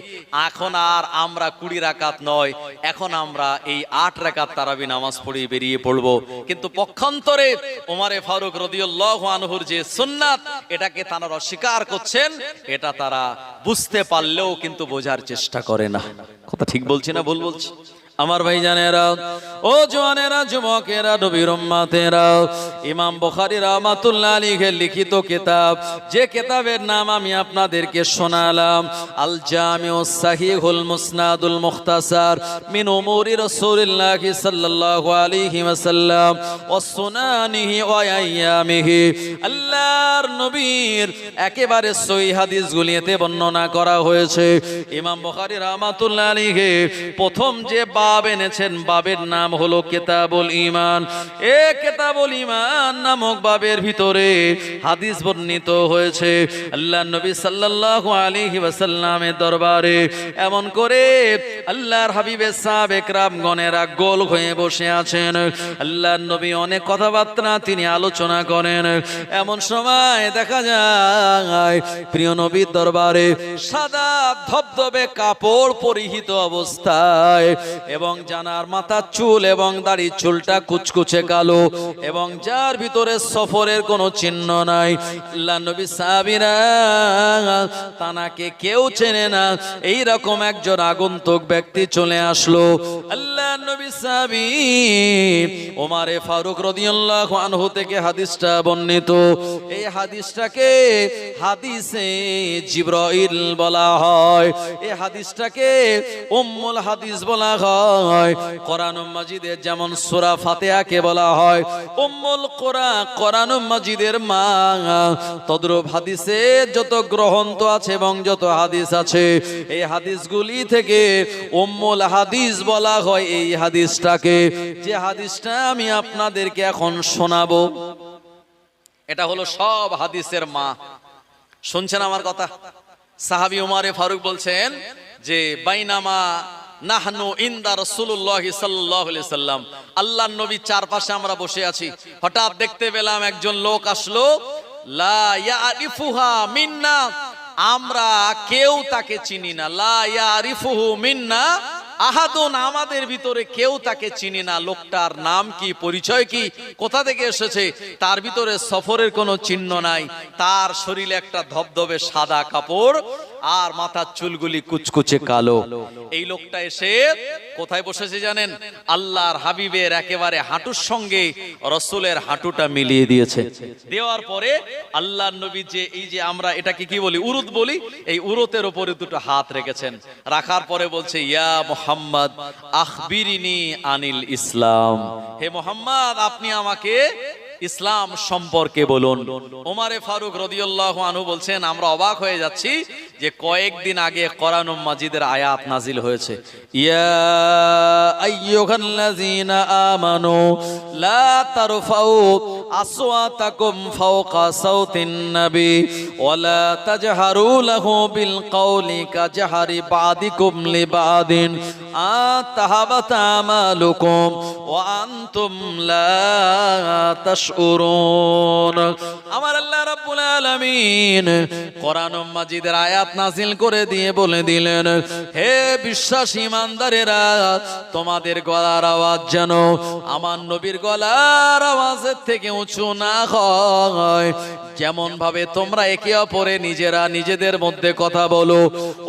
এখন আর আমরা 20 রাকাত নয়, এখন আমরা এই 8 রাকাত তারাবি নামাজ পড়ে বেরিয়ে পড়বো। কিন্তু পক্ষান্তরে ওমরে ফারুক রাদিয়াল্লাহু আনহুর যে সুন্নাত, এটাকে তারা অস্বীকার করছেন। এটা তারা বুঝতে পারলেও কিন্তু বোঝার চেষ্টা করে না। কথা ঠিক বলছি না ভুল বলছি? আমার ভাইজানেরা, ও জওয়ানেরা, যুবকেরা, নবীর উম্মতেরা, ইমাম বুখারী রাহমাতুল্লাহ আলাইহি লিখিত কিতাব, যে কিতাবের নাম আমি আপনাদেরকে শোনালাম, আল জামিউস সাহিহুল মুসনাদুল মুখতাসার মিন উমুরি রাসূলিল্লাহ সাল্লাল্লাহু আলাইহি ওয়াসাল্লাম ওয়া সুনানিহি ওয়া আইয়ামিহি, আল্লাহর নবীর একেবারে সহিহ হাদিসগুলিতে বর্ণনা করা হয়েছে। ইমাম বুখারী রাহমাতুল্লাহ আলাইহি প্রথম যে বাব এনেছেন, বাবের নাম হলো কিতাবুল ঈমান। এই কিতাবুল ঈমান নামক বাবের ভিতরে হাদিস বর্ণিত হয়েছে। আল্লাহর নবী সাল্লাল্লাহু আলাইহি ওয়াসাল্লামের দরবারে এমন করে আল্লাহর হাবিবের সাহাবে কেরামগণেরা গোল হয়ে বসে আছেন। আল্লাহর নবী অনেক কথাবার্তা তিনি আলোচনা করেন। এমন সময় দেখা যায় প্রিয় নবীর দরবারে সাদা ধবধবে কাপড় পরিহিত অবস্থায় এবং জানার মাথার চুল এবং দাড়ি চুলটা কুচকুচে কালো এবং যার ভিতরে সফরের কোনো চিহ্ন নাই। আল্লাহর নবী সাহাবীরা তানাকে কেউ চেনে না, এই রকম একজন আগন্তুক ব্যক্তি চলে আসলো। আল্লাহর নবী সাহাবী ওমরে ফারুক রাদিয়াল্লাহু আনহু থেকে হাদিসটা বর্ণিত। এই হাদিসটাকে হাদিসে জিবরাইল বলা হয়, এই হাদিসটাকে উম্মুল হাদিস বলা হয়। কোরআন মাজিদের যেমন সূরা ফাতিহাকে বলা হয় উম্মুল কোরআন, কোরআন মাজিদের মা, তদ্রূপ হাদিসে যত গ্রন্থ আছে এবং যত হাদিস আছে এই হাদিসগুলি থেকে উম্মুল হাদিস বলা হয় এই হাদিসটাকে। যে হাদিসটা আমি আপনাদেরকে এখন শোনাবো এটা হলো সব হাদিসের মা। শুনছেন আমার কথা? সাহাবী ওমরে ফারুক বলছেন যে বাইনামা নাহনু ইনদা রাসূলুল্লাহ সাল্লাল্লাহু আলাইহি সাল্লাম, আল্লাহর নবী চারপাশে আমরা বসে আছি, হঠাৎ দেখতে পেলাম একজন লোক আসলো, লা ইয়ারিফুহা মিন্না, আমরা কেউ তাকে চিনি না, লা ইয়ারিফুহু মিন্না আহাদুন, আমাদের ভিতরে কেউ তাকে চিনি না। লোকটার নাম কি, পরিচয় কি, কোথা থেকে এসেছে, তার ভিতরে সফরের কোনো চিহ্ন নাই। তার শরীরে একটা ধবধবে সাদা কাপড় আর মাথার চুলগুলি কুচকুচে কালো। এই লোকটা এসে কোথায় বসেছে জানেন? আল্লাহর হাবিবের একেবারে হাঁটুর সঙ্গে রাসূলের হাঁটুটা মিলিয়ে দিয়েছে। দেওয়ার পরে আল্লাহর নবী যে এই যে আমরা এটাকে কি বলি, উরুত বলি, এই উরুতের উপরে দুটো হাত রেখেছেন। রাখার পরে বলছে ইয়া মুহাম্মদ আখবিরিনি আনিল ইসলাম, হে মুহাম্মদ আপনি আমাকে ইসলাম সম্পর্কে বলুন। ওমরে ফারুক রাদিয়াল্লাহু আনহু বলছেন আমরা অবাক হয়ে যাচ্ছি যে কয়েকদিন আগে কোরআন মাজিদের আয়াত নাজিল হয়েছে, ইয়া আইয়ুহাল্লাযীনা আমানু লা তারফাউ আসওয়াতাকুম ফাওকা সাওতিন নবী ওয়া লা তাজহারু লাহু বিল কওলি কাজহারি বাদিকুম লিবাদিন আতাহাবাতা আমালুকুম ওয়া আনতুম লা তাশউরুন। আমার আল্লাহ রাব্বুল আলামিন কোরআন মাজিদের আয়াত আয়াত নাজিল করে দিয়ে বলে দিলেন, হে বিশ্বাসী ইমানদারেরা, তোমাদের গলার আওয়াজ যেন আমার নবীর গলার আওয়াজের থেকে উঁচু না হয়। যেমন ভাবে তোমরা একে অপরে নিজেরা নিজেদের মধ্যে কথা বলো,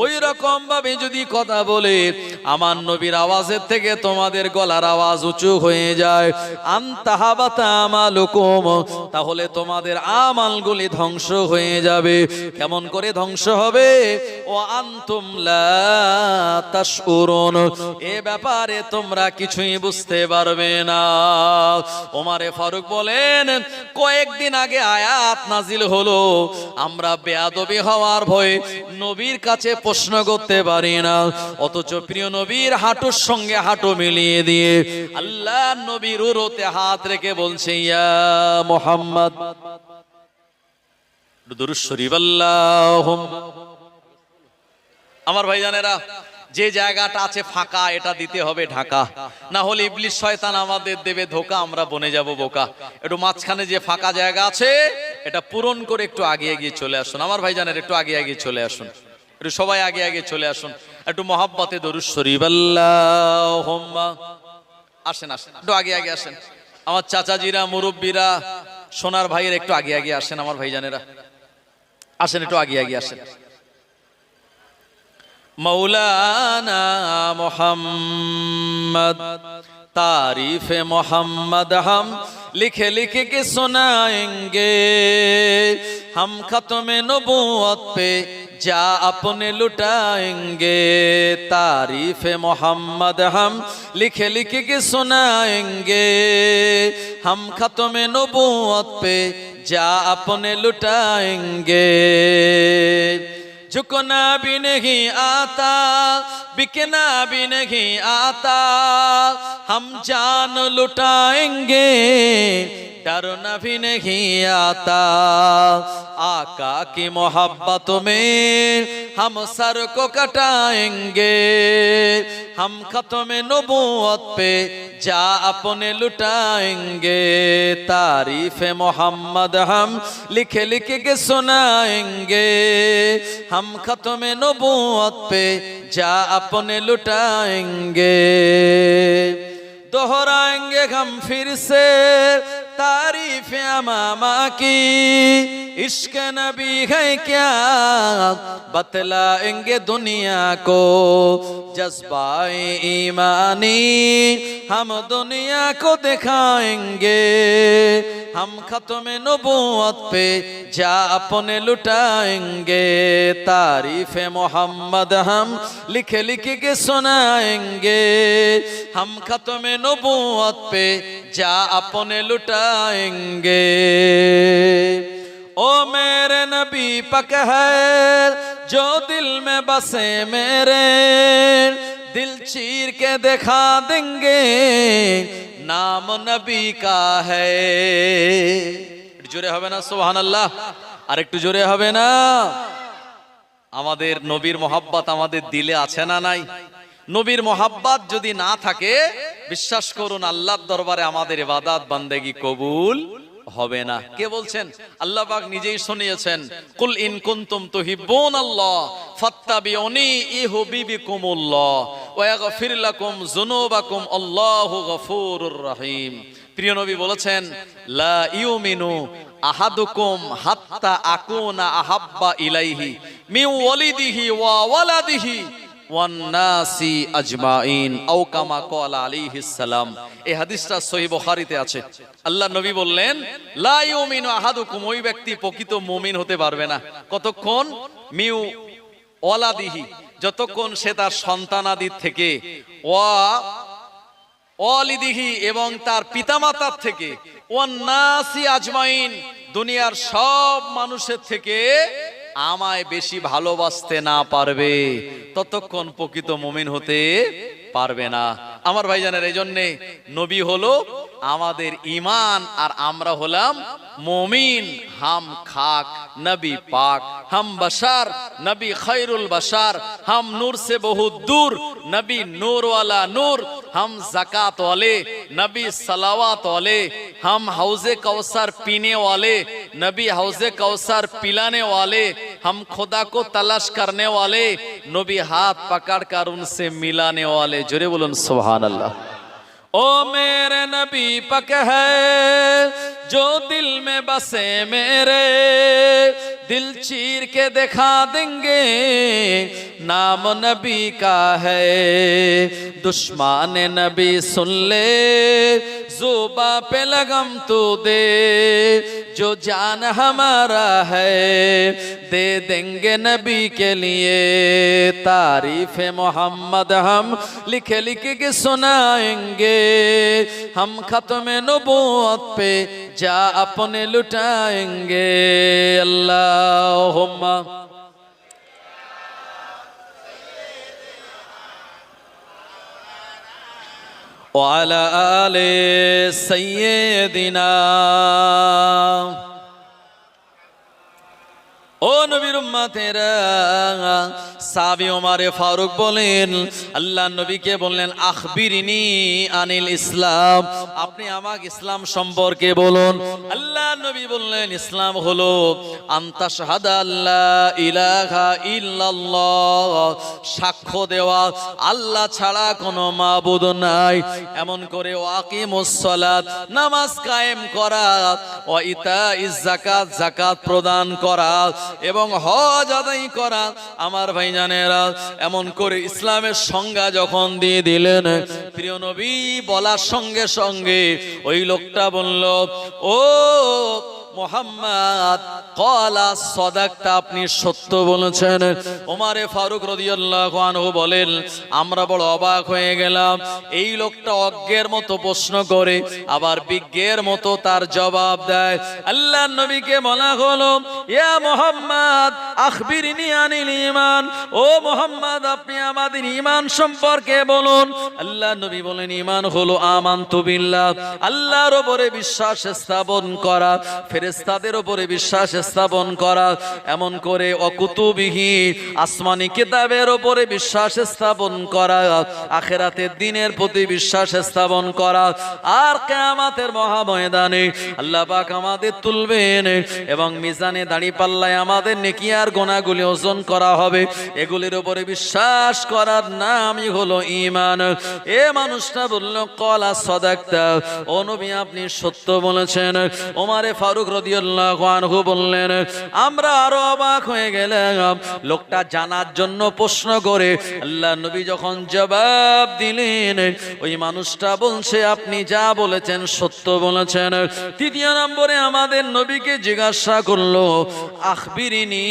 ওই রকম ভাবে যদি কথা বলে আমার নবীর আওয়াজের থেকে তোমাদের গলার আওয়াজ উঁচু হয়ে যায়, আনতাহাবাতা আমালুকুম, তাহলে তোমাদের আমালগুলি ধ্বংস হয়ে যাবে। কেমন করে ধ্বংস হবে? ও আনতুম লা তাশউরুন, এ ব্যাপারে তোমরা কিছুই বুঝতে পারবে না। ওমরে ফারুক বলেন, কয়েকদিন আগে আয়াত নাজিল হলো, আমরা বেয়াদবি হওয়ার ভয়ে নবীর কাছে প্রশ্ন করতে পারি না, অথচ প্রিয় নবীর হাঁটুর সঙ্গে হাঁটু মিলিয়ে দিয়ে আল্লাহ নবীর উরুতে হাত রেখে বলছে, ইয়া মুহাম্মদ, দুরূদ শরীফ আল্লাহুম্মা। আমার ভাইজানেরা, যে জায়গাটা আছে ফাঁকা, এটা দিতে হবে ঢাকা, না হলে ইবলিস শয়তান আমাদের দেবে ধোকা, আমরা বনে যাব বোকা। একটু মাঝখানে যে ফাঁকা জায়গা আছে, এটা পূরণ করে একটু আগে এগিয়ে চলে আসুন। আমার ভাইজানের একটু আগে এগিয়ে চলে আসুন, একটু সবাই আগে আগে চলে আসুন, একটু মহাব্বতে দরুদ শরীফ আল্লাহুম্মা। আসেন আসেন, একটু আগে আগে আসেন। আমার চাচাজিরা, মুরব্বীরা, সোনার ভাইয়ের একটু আগে আগে আসেন। আমার ভাইজানেরা আসেন, একটু আগে আগে আসেন। मौलाना मोहम्मद, तारीफ मोहम्मद हम लिखे लिखे के सुनाएंगे, हम खत्म नबूवत पे जा अपने लुटाएंगे, तारीफ मोहम्मद हम लिखे लिखे के सुनाएंगे, हम खत्म नबूवत पे जा अपने लुटाएंगे, झुकना भी नहीं आता, बिकना भी नहीं आता, हम जान लुटाएंगे, डरना भी नहीं आता, आका की मोहब्बत में हम सर को कटाएंगे, हम खत्म नबूवत पे जा अपने लुटाएंगे, तारीफ मोहम्मद हम लिखे लिखे के सुनाएंगे, हम खत्म नबूवत पे जा अपने लुटाएंगे, दोहराएंगे हम फिर से तारीफ अमामा की, इश्क नबी है क्या बतलाएंगे दुनिया को, जज्बाए ईमानी हम दुनिया को दिखाएंगे, हम खत्म नबूवत पे जा अपने लुटाएंगे, तारीफ मोहम्मद हम लिखे लिखे के सुनाएंगे, हम खत्म नबूवत पे जा अपने लुटाएंगे, ओ मेरे नबी पक है जो दिल में बसे मेरे, दिल चीर के दिखा देंगे नाम नबी का है। জোরে হবে না সুবহানাল্লাহ? আর একটু জোরে হবে না? আমাদের নবীর মোহাব্বত আমাদের দিলে আছে না নাই? নবীর মোহাব্বত যদি না থাকে, বিশ্বাস করুন আল্লাহর দরবারে আমাদের ইবাদত বান্দেগি কবুল হবে না। কে বলছেন? আল্লাহ পাক নিজেই শুনিয়েছেন, কুল ইন কুনতুম তুহিব্বুনাল্লাহ ফাত্তাবিউনি ইউহিব্বুকুমুল্লাহ ওয়া ইয়াগফির লাকুম যুনুবাকুম আল্লাহু গফুরুর রহিম। প্রিয় নবী বলেছেন, লা ইউমিনু আহাদুকুম হাত্তা আকুনা আহাব্বা ইলাইহি মিন ওয়ালিদিহি ওয়া ওয়ালাদিহি ওয়ান নাসি আজমাইন আও কামা ক্বালা আলাইহিস সালাম। এই হাদিসটা সহিহ বুখারীতে আছে। আল্লাহ নবী বললেন, লা ইউমিনু আহাদুকুম, ওই ব্যক্তি প্রকৃত মুমিন হতে পারবে না কতক্ষণ, মিউ ওয়ালাদিহি, যতক্ষণ সে তার সন্তানাদি থেকে, ওয়া ওয়ালিদিহি, এবং তার পিতামাতার থেকে, ওয়ান নাসি আজমাইন, দুনিয়ার সব মানুষের থেকে আমায় বেশি ভালোবাসতে না পারবে, ততক্ষণ প্রকৃত মুমিন হতে পারবে না। আমার ভাইজানের, এই জন্যে নবী হলো আমাদের ঈমান, আর আমরা হলাম মুমিন। হাম খাক নবী পাক, হাম বশার নবী খৈরুল বশার, হাম নূর সে বহুত দূর নবী নূর वाला नूर, हम ज़कात वाले नबी सलावत वाले, हम हौज़े कौसर पीने वाले नबी हौज़े कौसर पिलाने वाले, हम खुदा को तलाश करने वाले, नबी हाथ पकड़ कर उनसे मिलाने वाले। जोरे बोलन सुभान अल्लाह। ओ मेरे नबी पक है जो दिल में बसे मेरे, दिल चीर के दिखा देंगे नाम नबी का है। दुश्मन नबी सुन ले जुबा पे लगम तू दे, जो जान हमारा है दे देंगे नबी के लिए। तारीफ मोहम्मद हम लिख लिख के सुनाएंगे, हम खत्म नबूवत पे जा अपने लुटाएंगे। अल्लाहुम्मा वाला आले सय्यदिना। ओ नबीर उम्मतेरा, साहाबी उमर फारूक बोलेন আল্লাহ নবীকে বললেন আখবিরিনি আনিল ইসলাম, আপনি আমাকে ইসলাম সম্পর্কে বলুন। আল্লাহ নবী বললেন ইসলাম হলো আনতা শাহাদা আল্লাহ ইলাহা ইল্লাল্লাহ, সাক্ষ্য দেওয়া আল্লাহ ছাড়া কোনো মাবুদ নাই, এমন করে ওয়াকিমুস সালাত নামাজ কায়েম করা, ওয়া ইতাইজ যাকাত যাকাত প্রদান করা এবং হজ আদায় করা। আমার ভাইজানেরা, এমন করে ইসলামের সংজ্ঞা যখন দিয়ে দিলেন, প্রিয় নবী বলার সঙ্গে সঙ্গে ওই লোকটা বলল, ও মোহাম্মদ ক্বালা সাদাকতা, আপনি সত্য বলেছেন। ওমর ফারুক রাদিয়াল্লাহু আনহু বলেন আমরা বড় অবাক হয়ে গেলাম। এই লোকটা অজ্ঞের মতো প্রশ্ন করে আবার বিজ্ঞের মতো তার জবাব দেয়। আল্লাহর নবীকে বলা হলো ইয়া মুহাম্মদ আখবিরনি আনিল ঈমান, ও মুহাম্মদ আপনি আমাদের ঈমান সম্পর্কে বলুন। আল্লাহর নবী বলেন ঈমান হলো আমানতু বিল্লাহ, আল্লাহর উপরে বিশ্বাস স্থাপন করা, ফেরেশতাদের উপরে বিশ্বাস স্থাপন করা, এমন করে অকুতুবিহি আসমানি কিতাবের উপরে বিশ্বাস স্থাপন করা, আখিরাতের দিনের প্রতি বিশ্বাস স্থাপন করা, আর কিয়ামতের মহাময়দানে আল্লাহ পাক আমাদের তুলবেন এবং মিজানে দাঁড়ি পাল্লায় আমাদের নেকি আর গুনাহগুলি ওজন করা হবে। এগুলির উপরে বিশ্বাস করার নামই হলো ঈমান। এ মানুষটা বলল ক্বালা সাদাকতা, ও নবী আপনি সত্য বলেছেন। ওমর ফারুক রাদিয়াল্লাহু আনহু বললেন আমরা আরো অবাক হয়ে গেলাম। লোকটা জানার জন্য প্রশ্ন করে আল্লাহ নবী যখন জবাব দিলেন, ওই মানুষটা বলছে আপনি যা বলেছেন সত্য বলেছেন। তৃতীয় নম্বরে আমাদের নবীকে জিজ্ঞাসা করলো আখবিরিনি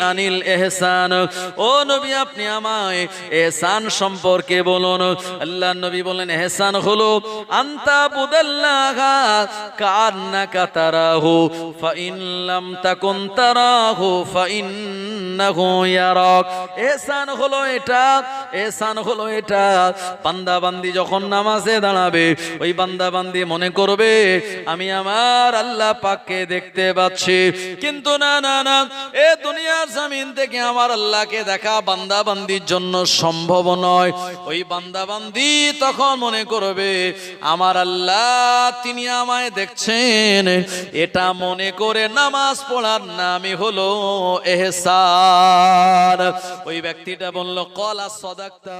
আনিল ইহসান, ও নবী আপনি আমায় ইহসান সম্পর্কে বলুন। আল্লাহ নবী বলেন ইহসান হলো আনতা বুদাল্লাহা কান্নাকা তারাহু ফাইন লাম তাকুন তারাহু ফাইন্নাহু ইয়ারাক। ইহসান হলো এটা, ইহসান হলো এটা, বান্দা বান্দি যখন নামাজে দাঁড়াবে ওই বান্দা বান্দি মনে করবে আমি আমার আল্লাহ পাককে দেখতে পাচ্ছি, কিন্তু না না না, এ দুনিয়ার জমিন থেকে আমার আল্লাহকে দেখা বান্দা বান্দির জন্য সম্ভব নয়। ওই বান্দা বান্দি তখন মনে করবে আমার আল্লাহ তিনি আমায় দেখছেন, এটা মনে করে নামাজ পড়ার নামই হলো ইহসান। ওই ব্যক্তিটা বলল ক্বালা সাদাকতা,